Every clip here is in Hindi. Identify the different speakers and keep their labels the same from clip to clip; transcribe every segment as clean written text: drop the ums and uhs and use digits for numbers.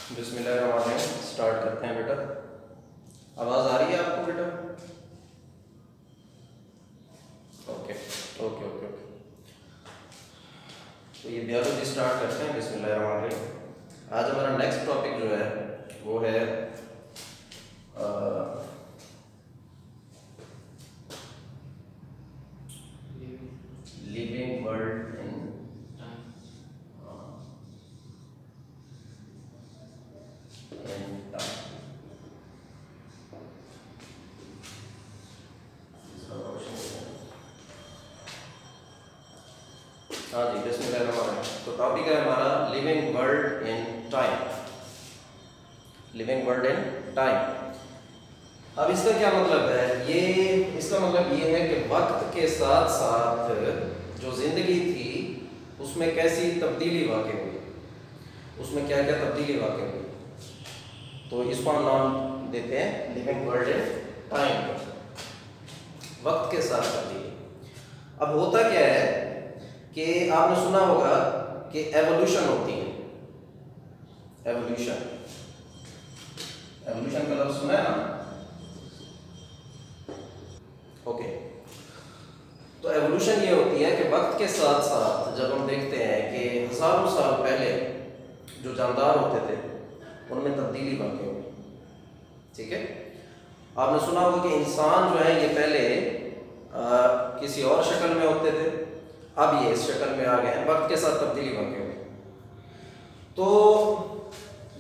Speaker 1: बिस्मिल्लाहिर्रहमानिर्रहीम। स्टार्ट करते हैं बेटा। आवाज़ आ रही है आपको बेटा? Okay okay okay okay. तो ये बायोलॉजी स्टार्ट करते हैं। बिस्मिल्लाहिर्रहमानिर्रहीम। आज हमारा नेक्स्ट टॉपिक जो है वो है लिविंग वर्ल्ड इन हाँ जी, बिस्मिल्लाहिर्रहमानिर्रहीम। तो टॉपिक है हमारा living world in time. Living world in time. अब इसका क्या मतलब है? इसका मतलब ये है कि वक्त के साथ साथ जो जिंदगी थी उसमें कैसी तब्दीली वाक़ई हुई, उसमें क्या क्या तब्दीली वाक़ई हुई। तो इसको हम नाम देते हैं लिविंग वर्ल्ड इन टाइम, वक्त के साथ तब्दीली। अब होता क्या है कि आपने सुना होगा कि एवोल्यूशन होती है। एवोल्यूशन का लफ्ज़ सुना है ना? ओके। तो एवोल्यूशन ये होती है कि वक्त के साथ साथ जब हम देखते हैं कि हज़ारों साल पहले जो जानदार होते थे उनमें तब्दीली बन गई होगी। ठीक है। आपने सुना होगा कि इंसान जो है ये पहले किसी और शक्ल में होते थे, अब ये इस शक्ल में आ गए हैं, वक्त के साथ तब्दीली बन गई होगी। तो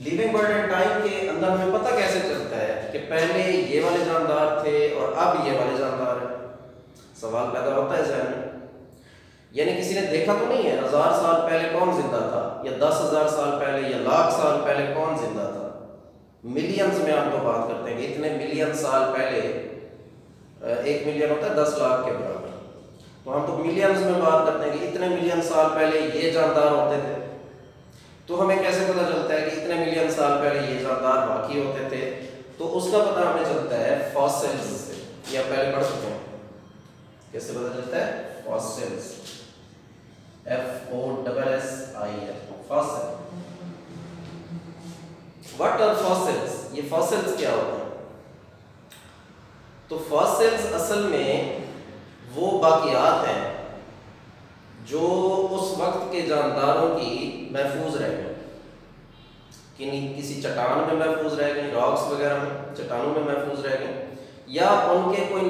Speaker 1: लिविंग वर्ल्ड एंड टाइम के अंदर हमें पता कैसे चलता है कि पहले ये वाले जानदार थे और अब ये वाले जानदार हैं? सवाल पैदा होता है ज़हन में। यानी किसी ने देखा तो नहीं है 1000 साल पहले कौन जिंदा था, या 10,000 साल पहले, या लाख साल पहले कौन जिंदा था। मिलियंस में हम तो बात करते हैं कि इतने मिलियन साल पहले, 1 मिलियन होता है 10 लाख के बराबर, तो हम तो मिलियंस में बात करते हैं कि इतने मिलियन साल पहले ये जानदार होते थे। तो हमें कैसे पता चलता है कि इतने मिलियन साल पहले ये जानदार बाकी होते थे? तो उसका पता हमें चलता है फॉसिल्स से। ये आप पहले पढ़ चुके हैं। कैसे पता चलता है? Fossils, FOSSIL, fossil. What are fossils? ये फॉसिल्स क्या होते हैं? तो फॉसिल्स असल में वो बाकियात हैं जो उस वक्त के जानदारों की महफूज रह गए, किसी चट्टान में महफूज रह गई, रॉक्स वगैरह में, चट्टानों में महफूज रह गए, या उनके कोई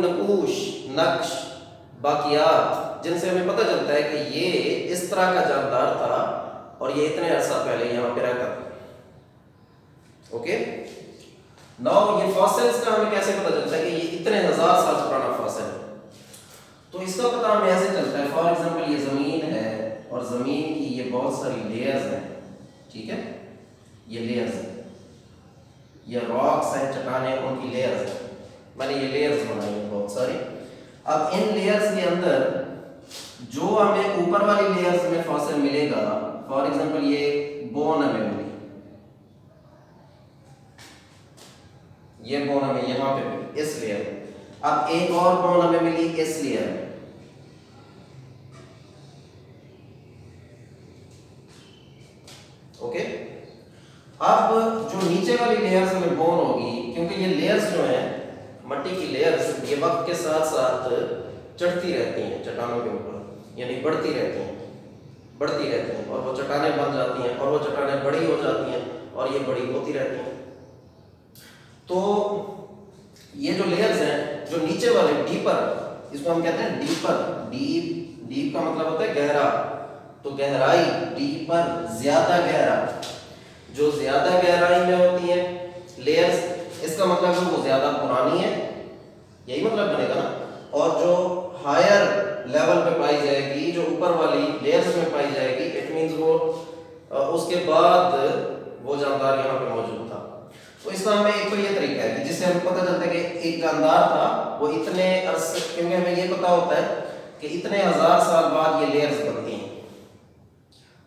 Speaker 1: नक्श बाकियात जिनसे हमें पता चलता है कि ये इस तरह का जानदार था और ये इतने अरसा पहले यहाँ पे रहता था। ओके। नाउ ये फॉसिल्स का हमें कैसे पता चलता है कि ये इतने 1000 साल पुराना फॉसिल है? तो इसका पता हमें ऐसे चलता है, फॉर एग्जांपल ये ज़मीन है और ज़मीन की ये बहुत सारी लेयर्स हैं। ठीक है, ये लेयर्स हैं, ये रॉक्स हैं, चट्टानें, उनकी लेयर्स हैं। मैंने ये लेयर्स बनाई हैं बहुत सारी। अब इन लेयर्स के अंदर जो हमें ऊपर वाली लेयर्स में फॉसिल मिलेगा, फॉर एग्जांपल ये बोन हमें मिली, ये बोन हमें यहाँ पे मिली इस लेयर में। अब एक और बोन हमें मिली इस लेयर में। ओके। अब जो नीचे वाली लेयर्स में बोन होगी, क्योंकि ये लेयर्स जो हैं मट्टी की लेयर्स, ये वक्त के साथ साथ चढ़ती रहती हैं चट्टानों के ऊपर, यानी बढ़ती रहती हैं और वो चट्टानें बन जाती हैं और वो चट्टानें बड़ी हो जाती हैं और ये बड़ी होती रहती हैं। तो ये जो लेयर्स हैं, जो नीचे वाले डीपर, इसको हम कहते हैं डीपर। डीप का मतलब होता है गहरा, तो गहराई, डीपर, ज्यादा गहरा। जो ज्यादा गहराई में होती है लेयर्स, इसका मतलब है वो ज्यादा पुरानी है, यही मतलब बनेगा ना। और जो हायर लेवल पे पाई जाएगी, जो ऊपर वाली लेयर्स में पाई जाएगी, इट मींस वो उसके बाद वो जानदार यहाँ पे मौजूद था। तो इसका हमें एक तो ये तरीका है कि जिससे हमें पता चलता है कि एक जानदार था, वो इतने अरसे, क्योंकि हमें ये पता होता है कि इतने 1000 साल बाद ये लेयर्स बनती हैं,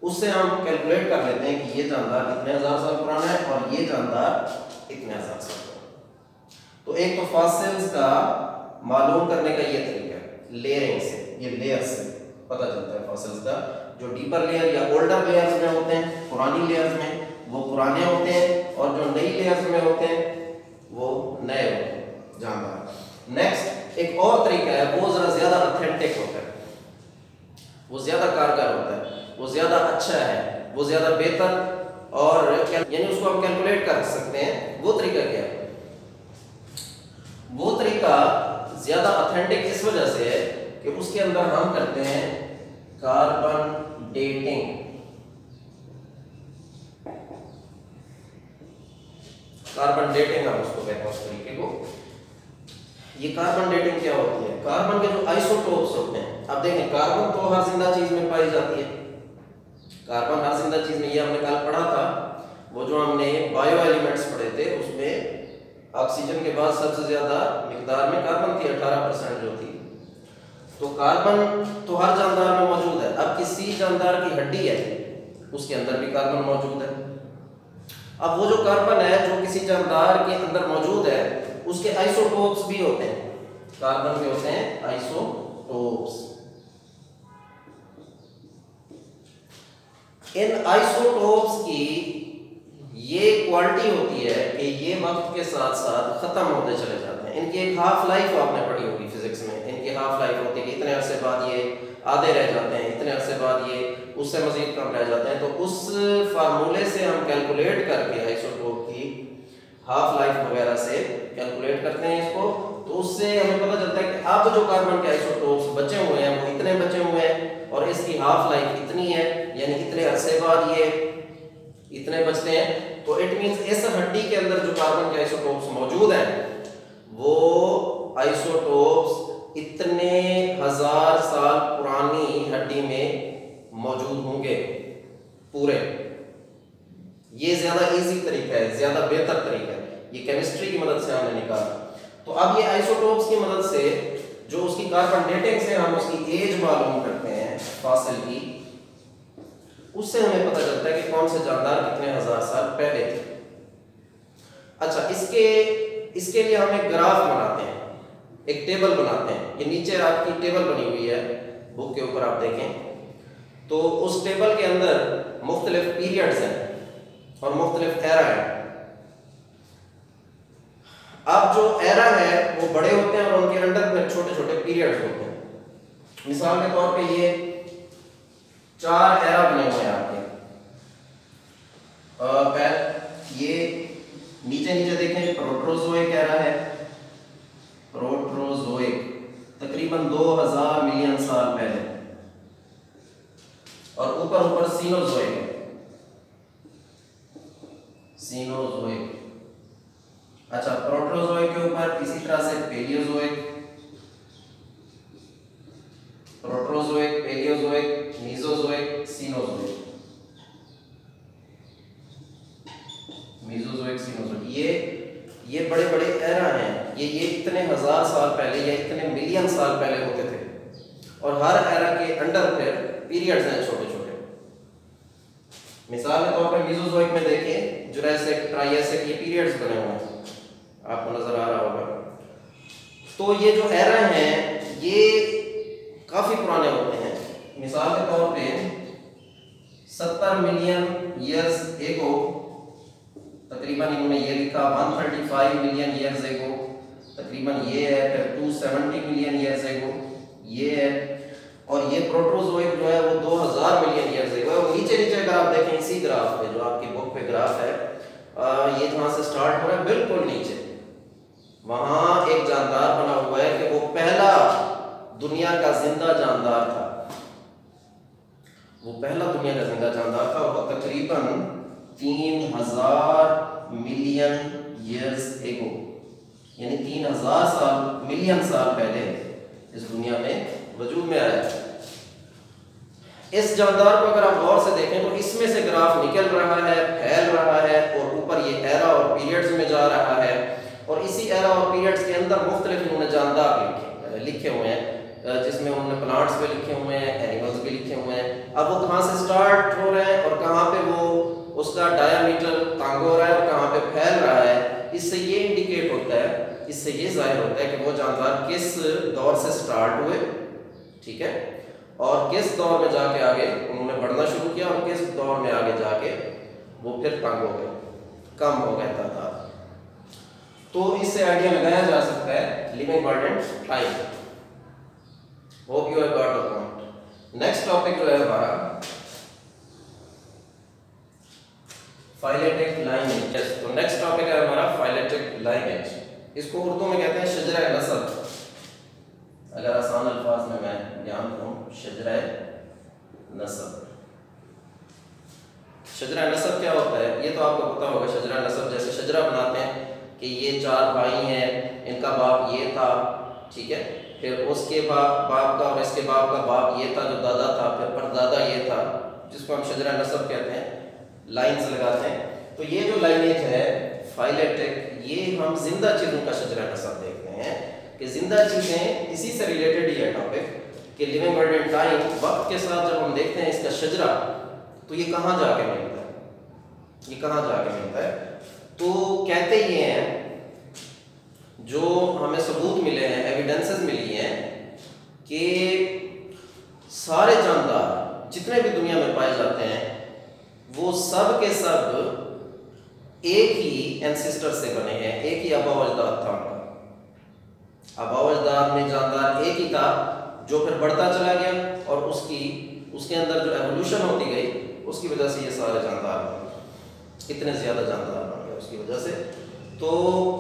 Speaker 1: उससे हम कैलकुलेट कर लेते हैं कि ये जानदार इतने 1000 साल पुराना है और ये जानदार इतने 1000 साल पुराना। तो एक तो फॉसिल्स का मालूम करने का ये तरीका है, लेयरिंग से, ये लेयर्स से पता चलता है फॉसिल्स का। जो डीपर लेयर या ओल्डर लेयर्स में होते हैं, पुरानी लेयर्स में, वो पुराने होते हैं और जो नई लेयर्स में होते हैं वो नए होते हैं जानदार। नेक्स्ट एक और तरीका है, वो जरा ज्यादा ऑथेंटिक होता है, वो ज्यादा कारगर होता है, वो ज्यादा अच्छा है, वो ज्यादा बेहतर, और यानी उसको हम कैलकुलेट कर सकते हैं। वो तरीका क्या है? वो तरीका ज्यादा ऑथेंटिक इस वजह से है कि उसके अंदर हम करते हैं कार्बन डेटिंग। कार्बन डेटिंग हम उसको कहते हैं उस तरीके को। ये कार्बन डेटिंग क्या होती है? कार्बन के जो आइसोटोप्स होते हैं, अब देखें कार्बन तो हर जिंदा चीज में पाई जाती है, कार्बन हर जिंदा चीज में, ये हमने कल पढ़ा था, वो जो हमने बायो एलिमेंट्स पढ़े थे उसमें ऑक्सीजन के बाद सबसे ज्यादा मिकदार में कार्बन थी, 18% जो थी। तो कार्बन तो हर जानदार में मौजूद है। अब किसी जानदार की हड्डी है उसके अंदर भी कार्बन मौजूद है। अब वो जो कार्बन है जो किसी जानदार के अंदर मौजूद है उसके आइसोटोप्स भी होते हैं, कार्बन के होते हैं आइसोटोप्स। इन आइसोटोप्स की ये क्वालिटी होती है कि ये वक्त के साथ साथ खत्म होते चले जाते हैं। इनकी एक हाफ लाइफ आपने पढ़ी होगी फिजिक्स में, इनकी हाफ लाइफ होती है कि इतने अरसे बाद ये आधे रह जाते हैं, इतने अरसे बाद ये उससे मजीद कम रह जाते हैं। तो उस फार्मूले से हम कैलकुलेट करके आइसोटोप की हाफ लाइफ वगैरह से कैलकुलेट करते हैं इसको, तो उससे हमें पता चलता है कि अब जो कार्बन के आइसोटोप्स बचे हुए हैं वो इतने बचे हुए हैं और इसकी हाफ लाइफ इतनी है, यानी इतने अरसे बाद ये इतने बचते हैं। तो इट मींस इस हड्डी के अंदर जो कार्बन के आइसोटोप्स मौजूद हैं वो आइसोटोप्स इतने हजार साल पुरानी हड्डी में मौजूद होंगे पूरे। ये ज्यादा इजी तरीका है, ज्यादा बेहतर तरीका है, ये केमिस्ट्री की मदद से हमने निकाला। तो अब ये आइसोटोप्स की मदद से जो उसकी कार्बन डेटिंग से हम उसकी एज मालूम करते हैं फॉसिल की, उससे हमें पता चलता है कि कौन से जानदार कितने हजार साल पहले थे। अच्छा, इसके लिए हम एक ग्राफ बनाते हैं, एक टेबल बनाते हैं। ये नीचे आपकी टेबल बनी हुई है बुक के ऊपर, आप देखें तो उस टेबल के अंदर मुख्तलिफ पीरियड्स हैं और मुख्तलिफ एरा है। अब जो एरा है वो बड़े होते हैं और उनके अंडर में छोटे छोटे पीरियड्स होते हैं। मिसाल के तौर पे ये 4 एरा बने हुए हैं आपके। ये नीचे देखें, प्रोटोजोइक एरा है, प्रोटोजोइक तकरीबन 2000 मिलियन साल पहले, और ऊपर सीनोजोइक है, सीनोजोइक। अच्छा, प्रोटोजोइक के ऊपर इसी तरह से Paleozoic, Proterozoic, Paleozoic, Mesozoic, Cenozoic, Mesozoic, Cenozoic. ये बड़े बड़े एरा हैं। ये इतने हजार साल पहले या इतने मिलियन साल पहले होते थे और हर एरा के अंडर फिर पीरियड्स हैं छोटे छोटे। मिसाल के तौर पर मीजोजोइक में देखें, जुरासिक, ट्रायसिक, ये पीरियड्स बने हुए हैं, आपको नजर आ रहा होगा। तो ये जो एरा हैं ये काफी पुराने होते हैं। मिसाल के तौर पे 70 मिलियन ईयर्स एगो, तकरीबन इन्होंने ये लिखा 135 मिलियन ईयर्स एगो, तकरीबन ये है, फिर 270 मिलियन ईयर्स एगो ये है, और ये प्रोटोजोइक जो है वो 2000 मिलियन ईयर्स एगो है। नीचे अगर आप देखें इसी ग्राफ पे, जो आपकी बुक पे ग्राफ है, ये जहां से स्टार्ट हो रहा है बिल्कुल नीचे, वहां एक जानदार बना हुआ है कि वो पहला दुनिया का जिंदा जानदार था। वो पहला दुनिया का जिंदा जानदार था, वो तकरीबन 3000 मिलियन ईयर्स एगो, यानी 3000 साल मिलियन साल पहले इस दुनिया में वजूद में आया। इस जानदार को अगर आप गौर से देखें तो इसमें से ग्राफ निकल रहा है, फैल रहा है, और ऊपर ये एरा और पीरियड्स में जा रहा है, और इसी एरा और पीरियड्स के अंदर मुख्तलिफ इन्होंने जानदार लिखे हुए हैं, जिसमें उन्होंने प्लांट्स भी लिखे हुए हैं, एनिमल्स भी लिखे हुए हैं। अब वो कहाँ से स्टार्ट हो रहे हैं और कहाँ पे वो उसका डायमीटर तंग हो रहा है और कहाँ पे फैल रहा है, इससे ये इंडिकेट होता है, इससे ये जाहिर होता है कि वो जानदार किस दौर से स्टार्ट हुए, ठीक है, और किस दौर में जाके आगे उन्होंने बढ़ना शुरू किया और किस दौर में आगे जाके वो फिर तंग हो गए, कम हो गए तादाद। तो इससे आइडिया लगाया जा सकता है living bird and time. Hope you have got the point. Next topic जो है हमारा फाइलेटिक लाइनेज। तो नेक्स्ट टॉपिक है हमारा फाइलेटिक लाइनेज। इसको उर्दू में कहते हैं शजरा नस्ब। अगर आसान अल्फाज में मैं बयान करूं, शजरा नस्ब। शजरा नस्ब क्या होता है ये तो आपको पता होगा। शजरा नस्ब जैसे शजरा बनाते हैं कि ये 4 भाई हैं, इनका बाप ये था, ठीक है, फिर उसके बाप का और इसके बाप का बाप ये था जो दादा था, फिर परदादा ये था, जिसको हम शजरा नस्ब कहते हैं, लाइंस लगाते हैं। तो ये जो लाइनेज है फाइलेटिक, ये हम जिंदा चीज़ों का शजरा नस्ब देखते हैं कि जिंदा चीज़ें, इसी से रिलेटेड ही है टॉपिक कि लिविंग वर्ड एंड टाइम। वक्त के साथ जब हम देखते हैं इसका शजरा, तो ये कहाँ जाके मिलता है, ये कहाँ जाके मिलता है। तो कहते ये हैं, जो हमें सबूत मिले हैं, एविडेंसेस मिली हैं कि सारे जानदार जितने भी दुनिया में पाए जाते हैं वो सब के सब एक ही एंसेस्टर से बने हैं, एक ही आबा अजदाद था उनका। आबा अजदाद में जानदार एक ही था जो फिर बढ़ता चला गया और उसके अंदर जो एवोल्यूशन होती गई, उसकी वजह से ये सारे जानदार बन गए, इतने ज़्यादा जानदार बन गए उसकी वजह से। तो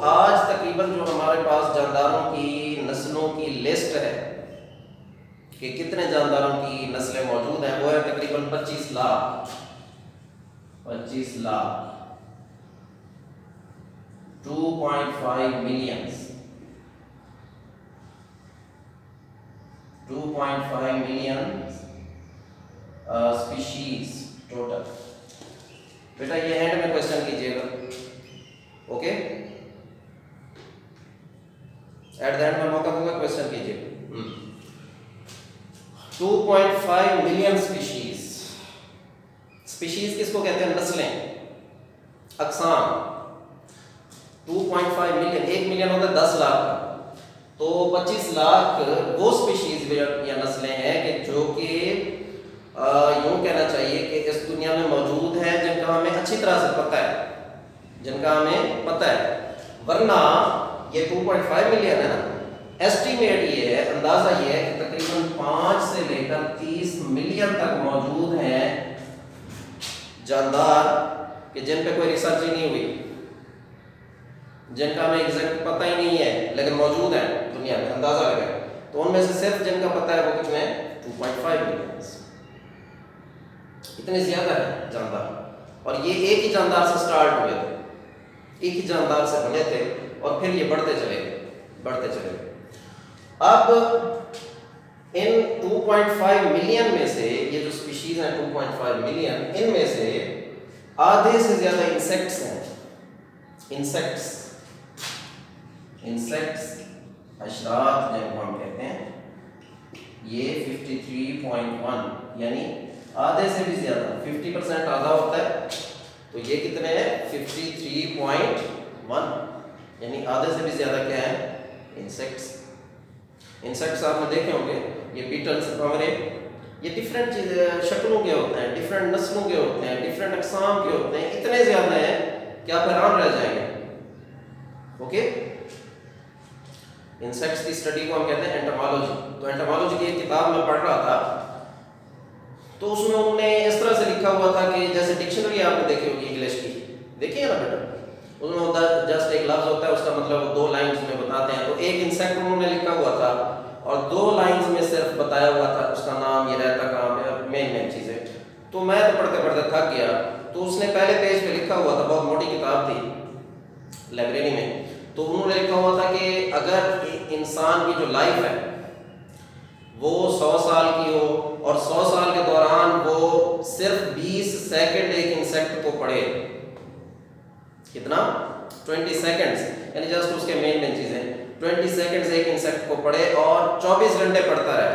Speaker 1: आज तकरीबन जो हमारे पास जानदारों की नस्लों की लिस्ट है कि कितने जानदारों की नस्लें मौजूद हैं, वो है तकरीबन 25 lakh 2.5 millions 2.5 million species total. बेटा ये एंड में क्वेश्चन कीजिएगा, ओके, एट द एंड में मौका दूंगा, क्वेश्चन कीजिएगा। 2.5 मिलियन स्पीशीज। स्पीशीज किसको कहते हैं? नस्लें, अक़साम। 2.5 मिलियन, 1 मिलियन होता है 10 लाख का, तो 25 लाख वो स्पीशीज या नस्लें हैं कि जो कि यूँ कहना चाहिए कि इस दुनिया में मौजूद है, जिनका हमें अच्छी तरह से पता है, जिनका हमें पता है। वरना ये 2.5 मिलियन है ना, एस्टीमेट ये है, अंदाज़ा ये है कि तकरीबन 5 से लेकर 30 मिलियन तक मौजूद हैं जानदार कि जिन पे कोई रिसर्च ही नहीं हुई, जिनका हमें एग्जैक्ट पता ही नहीं है, लेकिन मौजूद है दुनिया में, अंदाज़ा लगा। तो उनमें से सिर्फ जिनका पता है वो कितने हैं? 2.5 मिलियन। इतने ज़्यादा है जानदार। और ये एक ही जानदार से स्टार्ट हुए थे, एक ही जानदार से बने थे और फिर ये बढ़ते चले गए। अब इन 2.5 मिलियन में से ये जो स्पीशीज हैं 2.5 मिलियन, इनमें से आधे से ज़्यादा इंसेक्ट्स हैं। इंसेक्ट्स अशरात जिनको हम कहते हैं, ये 53.1 यानी आधे से भी ज़्यादा, 50% आधा होता है, तो ये कितने हैं? 53.1 यानी आधे से भी ज़्यादा क्या है? इंसेक्ट्स आपने देखे होंगे, ये बीटल्स, भंवरे, ये डिफरेंट शक्लों के होते हैं, डिफरेंट नस्लों के होते हैं, डिफरेंट अक़साम के होते हैं, इतने ज़्यादा हैं कि आप हैरान रह जाएंगे। ओके, इंसेक्ट्स की स्टडी को हम कहते हैं एंटोमोलॉजी। तो एंटोमोलॉजी की एक किताब में पढ़ रहा था, तो उसमें उन्होंने इस तरह से लिखा हुआ था कि जैसे डिक्शनरी आपने देखी होगी इंग्लिश की, देखिए ना बेटा, उसमें जस्ट एक लफ्ज़ होता है, उसका मतलब 2 लाइन्स में बताते हैं। तो एक इंसेक्ट उन्होंने लिखा हुआ था और 2 लाइन्स में सिर्फ बताया हुआ था उसका नाम, ये रहता कहाँ पे, मेन चीज़ें। तो मैं तो पढ़ते पढ़ते थक गया, तो उसने पहले पेज पे लिखा हुआ था, बहुत मोटी किताब थी लाइब्रेरी में, तो उन्होंने लिखा हुआ था कि अगर इंसान की जो लाइफ है वो 100 साल की हो और 100 साल के दौरान वो सिर्फ 20 सेकंड एक इंसेक्ट को पढ़े, कितना? 20 सेकंड्स, यानी जस्ट उसके मेन चीज़ें, 20 सेकंड्स एक इंसेक्ट को पढ़े और 24 घंटे पढ़ता रहे,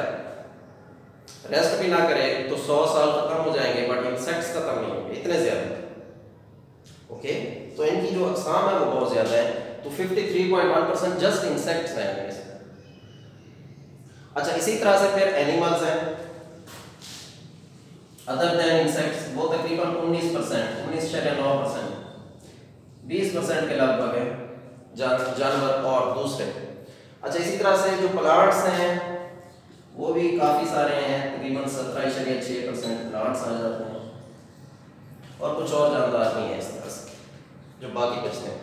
Speaker 1: रेस्ट भी ना करे, तो 100 साल खत्म हो जाएंगे, बट इंसेक्ट्स खत्म नहीं होंगे, इतने ज़्यादा। ओके, तो इनकी जो अक़साम है वो बहुत ज़्यादा है। तो 53.1% जस्ट इंसेक्ट्स हैं इनमें से। अच्छा, इसी तरह से फिर एनिमल्स हैं। अदर देन इंसेक्ट्स वो तकरीबन 19%, 19.9%, 20% के लगभग है जानवर और दूसरे। अच्छा, इसी तरह से जो प्लांट्स हैं वो भी काफ़ी सारे हैं, तकरीबन 17.6% प्लांट्स आ जाते हैं, और कुछ और जानदार नहीं है इस तरह से जो बाकी बचते हैं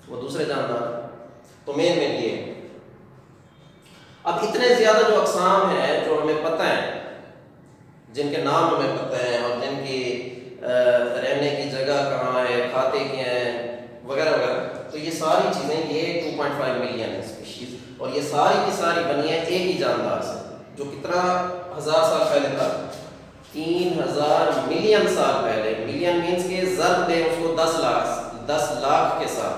Speaker 1: वो दूसरे जानदार। तो मेन ये अब इतने ज़्यादा जो अक़साम हैं जो हमें पता है, जिनके नाम हमें पता है और जिनकी रहने की जगह कहाँ है, खाते क्या हैं वगैरह वगैरह, तो ये सारी चीज़ें ये 2.5 मिलियन है स्पीशीज़, और ये सारी की सारी बनी है एक ही जानदार से, जो कितना हज़ार साल पहले था, 3000 मिलियन साल पहले। मिलियन मीन्स के ज़र्ब दें उसको 10 लाख के साथ,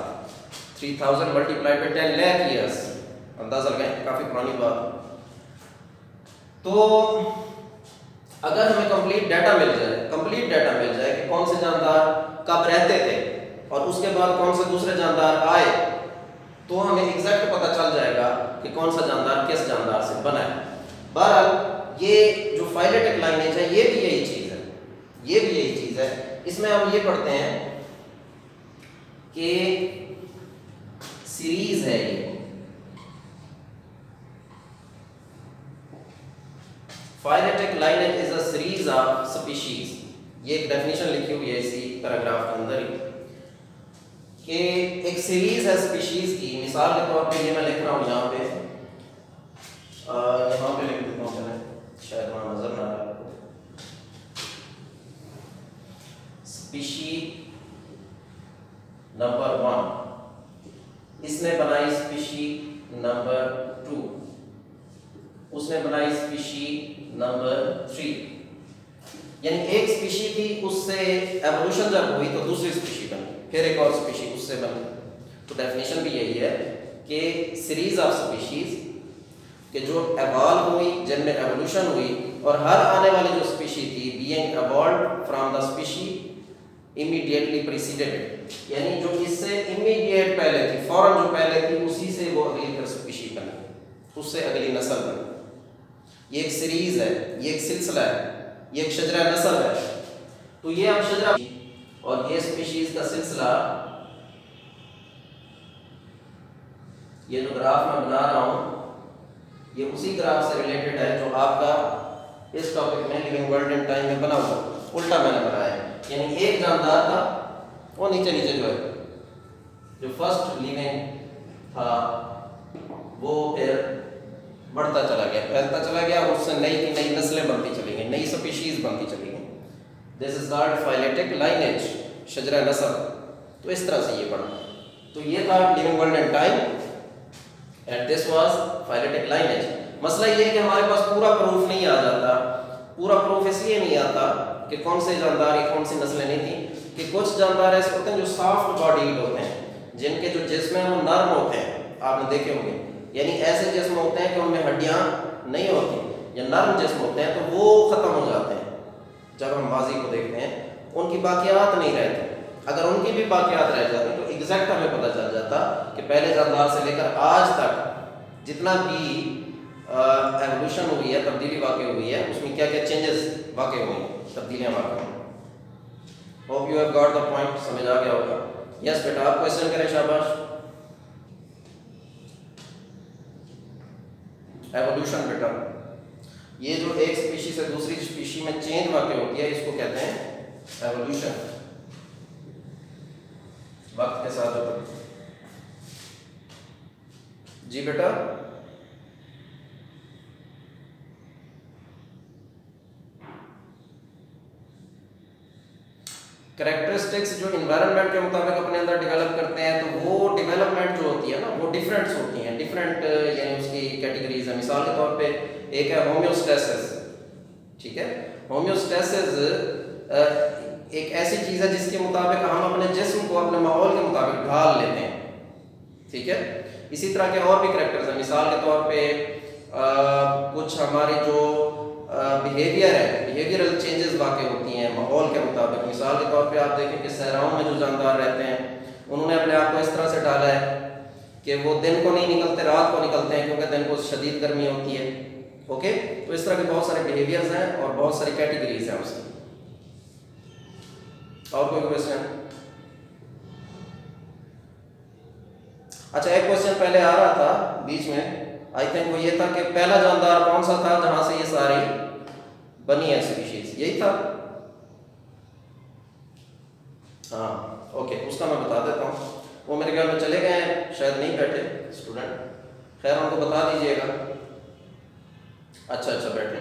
Speaker 1: 3000 मल्टीप्लाई बाय 10 लाख ईयर्स, अंदाजा लगाएं, काफ़ी पुरानी बात। तो अगर हमें कंप्लीट डाटा मिल जाए कि कौन से जानदार कब रहते थे और उसके बाद कौन से दूसरे जानदार आए, तो हमें एग्जैक्ट पता चल जाएगा कि कौन सा जानदार किस जानदार से बना है। बहरहाल ये जो फाइलेटिक लाइनेज है ये भी यही चीज़ है, इसमें हम ये पढ़ते हैं कि सीरीज है ये, phyletic lineage is a series of species. ये एक डेफिनेशन लिखी हुई है इसी पैराग्राफ के अंदर ही कि एक सीरीज है स्पीशीज की। मिसाल के तौर पे ये मैं लिख रहा हूँ यहाँ पे लिख देता हूँ, मैंने शायद वहाँ नजर ना आ रहा आपको। स्पीशी नंबर 1 इसने बनाई, स्पीशी नंबर 2 उसने बनाई, स्पीशी नंबर 3, यानी एक स्पीशी थी, उससे एवोल्यूशन जब हुई तो दूसरी स्पीशी बनी, फिर एक और स्पीशी उससे बनी। तो डेफिनेशन भी यही है कि सीरीज ऑफ स्पीशीज कि जो एवॉल्व हुई, जिनमें एवोल्यूशन हुई, और हर आने वाली जो स्पीशी थी being evolved from the species immediately preceded, यानी जो इससे इमीडिएट पहले थी, फौरन जो पहले थी, उसी से वो अगली स्पीशी बनी, उससे अगली नस्ल बनी। ये एक सीरीज है, ये एक सिलसिला है, ये एक शजरा नस्ल है। तो ये अब शजरा और ये स्पीशीज का सिलसिला, ये जो ग्राफ मैं बना रहा हूं ये उसी ग्राफ से रिलेटेड है जो आपका इस टॉपिक में लिविंग वर्ल्ड इन टाइम में बना हुआ, उल्टा मैंने बनाया है। यानी एक जानदार था, वो नीचे जो है जो फर्स्ट लिविंग था वो फिर बढ़ता चला गया, फैलता चला गया, और उससे नई नस्लें बनती चली गई, नई स्पीशीज बनती चली गई। This is called phyletic lineage, शजरा नस्ल। तो इस तरह से ये पढ़ा। तो ये था living world in time and this was phyletic lineage. मसला ये है कि हमारे पास पूरा प्रूफ नहीं आ जाता। पूरा प्रूफ इसलिए नहीं आता कि कौन से जानदार या कौन सी नस्लें नहीं थी, कि कुछ जानदार ऐसे होते हैं जो सॉफ्ट बॉडीड होते हैं, जिनके जो जिस्म है वो नर्म होते हैं, आपने देखे होंगे, यानी ऐसे जिस्म होते हैं कि उनमें हड्डियां नहीं होती, या नर्म जिस्म होते हैं तो वो ख़त्म हो जाते हैं। जब हम माजी को देखते हैं उनकी बाकियात नहीं रहती। अगर उनकी भी बाकियात रह जाती तो एग्जैक्ट हमें पता चल जाता कि पहले जानदार से लेकर आज तक जितना भी एवोल्यूशन हुई है, तब्दीली वाक़ई हुई है, उसमें क्या क्या चेंजेस वाक़ई हुई हैं, तब्दीलियाँ वाक़ई हुई। Hope you have got the point, समझ आ गया होगा। यस बेटा, आप क्वेश्चन करें, शाबाश। एवोल्यूशन बेटा, ये जो एक स्पीशी से दूसरी स्पीशी में चेंज वाक़ई होती है, इसको कहते हैं एवोल्यूशन। वक्त के साथ होता जी बेटा। कैरेक्टरिस्टिक्स जो एनवायरनमेंट के मुताबिक अपने अंदर डेवलप करते हैं, तो वो डेवलपमेंट जो होती है ना, वो डिफरेंट होती हैं, डिफरेंट यानी उसकी कैटेगरीज है। मिसाल के तौर पे एक है होम्योस्टेसिस, ठीक है। होम्योस्टेसिस एक ऐसी चीज़ है जिसके मुताबिक हम अपने जिस्म को अपने माहौल के मुताबिक ढाल लेते हैं, ठीक है। इसी तरह के और भी कैरेक्टर्स हैं। मिसाल के तौर पे कुछ हमारी जो बिहेवियर है, बिहेवियरल चेंजेस वाक़ई होती हैं माहौल के मुताबिक। मिसाल के तौर पे आप देखें कि सहराओं में जो जानदार रहते हैं, उन्होंने अपने आप को इस तरह से डाला है कि वो दिन को नहीं निकलते, रात को निकलते हैं, क्योंकि दिन को शदीद गर्मी होती है। ओके, तो इस तरह के बहुत सारे बिहेवियर्स हैं और बहुत सारी कैटेगरीज हैं उसकी। और कोई क्वेश्चन? अच्छा, एक क्वेश्चन पहले आ रहा था बीच में, आई थिंक वो ये था कि पहला जानदार कौन सा था जहां से ये सारी बनी है स्पीशीज, यही था? हाँ ओके, उसका मैं बता देता हूँ। वो मेरे ख्याल में चले गए हैं, शायद नहीं बैठे स्टूडेंट, खैर उनको बता दीजिएगा। अच्छा बैठे।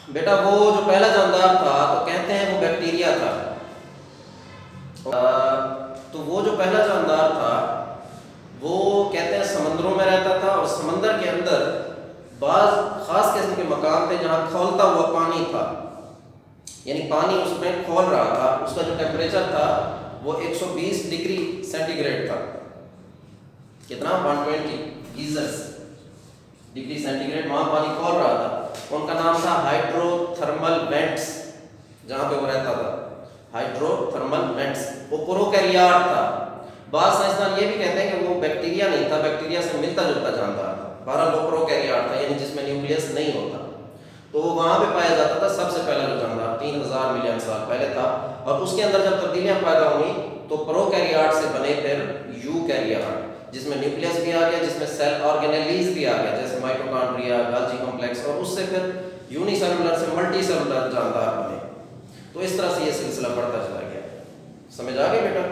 Speaker 1: बेटा वो जो पहला जानदार था तो कहते हैं वो बैक्टीरिया था। तो वो जो पहला जानदार था वो कहते हैं समंदरों में रहता था, और समंदर के अंदर बाज खास किस्म के मकान थे जहाँ खौलता हुआ पानी था, यानी पानी उसमें खौल रहा था। उसका जो टेम्परेचर था वो 120 डिग्री सेंटीग्रेड था। कितना? 120 डिग्री सेंटीग्रेड वहाँ पानी खौल रहा था। उनका नाम था हाइड्रोथर्मल वेंट्स, जहाँ पे वो रहता था, हाइड्रोथर्मल वेंट्स। वो प्रोकैरियोट था। बाद साइंसदान ये भी कहते हैं कि वो बैक्टीरिया नहीं था, बैक्टीरिया से मिलता जुलता जानदार था। बहरहाल वो प्रोकैरियोट था, यानी जिसमें न्यूक्लियस नहीं होता। तो वो वहाँ पे पाया जाता था। सबसे पहला जो जानदार 3000 मिलियन साल पहले था, और उसके अंदर जब तब्दीलियाँ पैदा हुई तो प्रोकैरियोट से बने फिर यूकैरियोट, जिसमें न्यूक्लियस भी आ गया, जिसमें सेल ऑर्गेनेलीज भी आ गया, जैसे माइटोकॉन्ड्रिया, गाल्जी कॉम्प्लेक्स, और उससे फिर यूनिसेलुलर से मल्टीसेलुलर जानदार बने। तो इस तरह से ये सिलसिला बढ़ता चला गया। समझ आ गई बेटा?